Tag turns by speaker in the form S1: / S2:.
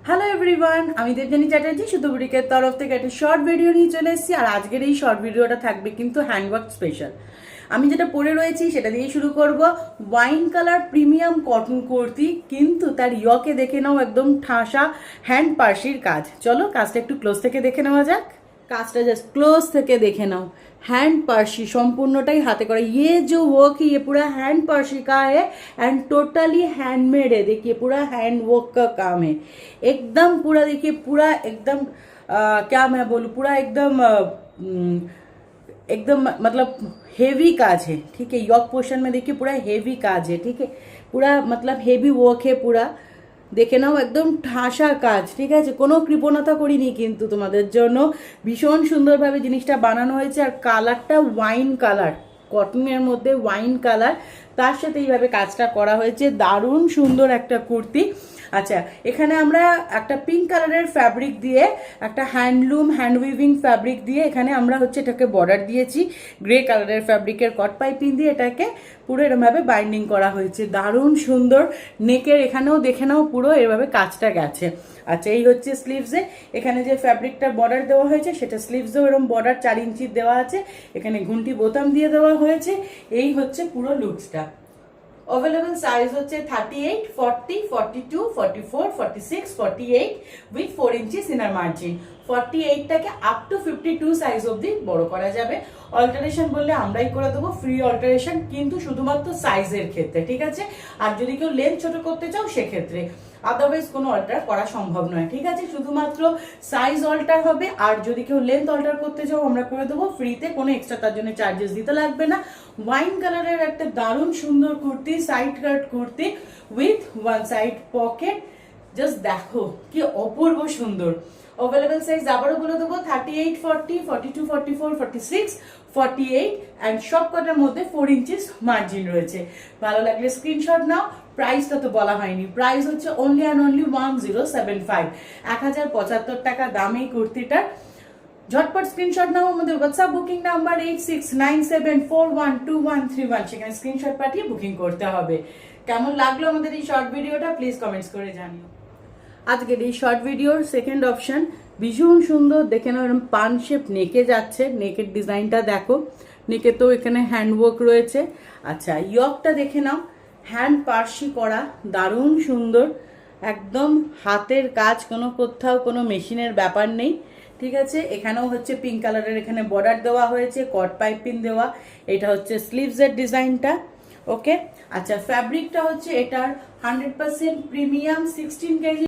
S1: Hello everyone, আমি দেবযানী চ্যাটার্জি সুতোবুটিকের তরফ থেকে একটা শর্ট ভিডিও নিয়ে চলে এসেছি। আর আজকের এই শর্ট ভিডিওটা থাকবে কিন্তু হ্যান্ডওয়ার্ক স্পেশাল। আমি যেটা পরে রয়েছি সেটা দিয়ে শুরু করব। Wine colour premium cotton kurti, কিন্তু তার ইয়কে দেখে নাও একদম ঠাসা হ্যান্ড পার্সির কাজ। চলো কাজটা একটু ক্লোজ থেকে দেখে নেওয়া যাক। काजटा जस्ट क्लोज থেকে দেখে নাও। हैंड पर्सी संपूर्णटाई हाथे करा। ये जो वर्क है ये पूरा हैंड पर्सी का है एंड टोटली हैंडमेड है। देखिए पूरा हैंड वर्क का काम है, एकदम पूरा। देखिए पूरा एकदम क्या मैं बोलूँ, पूरा एकदम एकदम मतलब हेवी काज है। ठीक है, यॉक पोर्शन में देखिए पूरा हेवी काज है। ठीक है, पूरा मतलब हेवी वर्क है पूरा। দেখে নাও একদম ঠাসা কাজ। ঠিক আছে, কোনো কৃপণতা করিনি কিন্তু তোমাদের জন্য ভীষণ সুন্দরভাবে জিনিসটা বানানো হয়েছে। আর কালারটা ওয়াইন কালার, কটনের মধ্যে ওয়াইন কালার, তার সাথে এইভাবে কাজটা করা হয়েছে। দারুণ সুন্দর একটা কুর্তি। আচ্ছা, এখানে আমরা একটা পিঙ্ক কালারের ফ্যাব্রিক দিয়ে, একটা হ্যান্ডলুম হ্যান্ড উইভিং ফ্যাব্রিক দিয়ে এখানে আমরা হচ্ছে এটাকে বর্ডার দিয়েছি। গ্রে কালারের ফ্যাব্রিকের কট পাইপিং দিয়ে এটাকে পুরো এরমভাবে বাইন্ডিং করা হয়েছে। দারুণ সুন্দর। নেকের এখানেও দেখে নাও পুরো এভাবে কাজটা গেছে। আচ্ছা, এই হচ্ছে স্লিভসে এখানে যে ফ্যাব্রিকটা বর্ডার দেওয়া হয়েছে সেটা স্লিভসেও এরকম বর্ডার 4 ইঞ্চির দেওয়া আছে। এখানে ঘুন্টি বোতাম দিয়ে দেওয়া হয়েছে। এই হচ্ছে পুরো লুকসটা। अवेलेबल साइज होच्छे 38, 40, 42, 44, 46, 48 with 4 इंचेस इनार मार्जिन। 48 টাকে আপ টু 52 সাইজ অবধি বড় করা যাবে। অল্টারেশন বললে আমরাই করে দেবো, ফ্রি অল্টারেশন, কিন্তু শুধুমাত্র সাইজের ক্ষেত্রে। ঠিক আছে, আর যদি কেউ লেন্থ ছোট করতে চাও সেক্ষেত্রে, আদারওয়াইজ কোনো অল্টার করা সম্ভব নয়। ঠিক আছে, শুধুমাত্র সাইজ অল্টার হবে। আর যদি কেউ লেন্থ অল্টার করতে চাও আমরা করে দেবো ফ্রিতে, কোনো এক্সট্রা তার জন্য চার্জেস দিতে লাগবে না। ওয়াইন কালারের একটা দারুণ সুন্দর kurti, side cut kurti with one side pocket. Just দেখো কি অপূর্ব সুন্দর। अवेलेबल साइज আবারও বলে দেবো 38, 40, 42, 44, 46, 48 এন্ড সব কটার মধ্যে 4 ইঞ্চিস মার্জিন রয়েছে। ভালো লাগলে স্ক্রিনশট নাও। প্রাইসটা তো বলা হয়নি, প্রাইস হচ্ছে অনলি অ্যান্ড অনলি 1075, 1075 টাকা দাম এই কুর্তিটার। ঝটপট স্ক্রিনশট নাও। আমাদের হোয়াটসঅ্যাপ বুকিং নাম্বার 8697412131, সেখানে স্ক্রিনশট পাঠিয়ে বুকিং করতে হবে। কেমন লাগলো আমাদের এই শর্ট ভিডিওটা প্লিজ কমেন্টস করে জানিও। আজকের এই শর্ট ভিডিওর সেকেন্ড অপশন ভীষণ সুন্দর। দেখে নাও এরকম পান শেপ নেকে যাচ্ছে। নেকের ডিজাইনটা দেখো, নেকে তো এখানে হ্যান্ডওয়ার্ক রয়েছে। আচ্ছা, ইয়কটা দেখে নাও, হ্যান্ড পার্সি করা, দারুণ সুন্দর, একদম হাতের কাজ, কোনো কোথাও কোনো মেশিনের ব্যাপার নেই। ঠিক আছে, এখানেও হচ্ছে পিঙ্ক কালারের এখানে বর্ডার দেওয়া হয়েছে, কট পাইপিং দেওয়া। এটা হচ্ছে স্লিভসের ডিজাইনটা। ওকে, আচ্ছা, ফ্যাব্রিকটা হচ্ছে এটার 100% প্রিমিয়াম 16 কেজি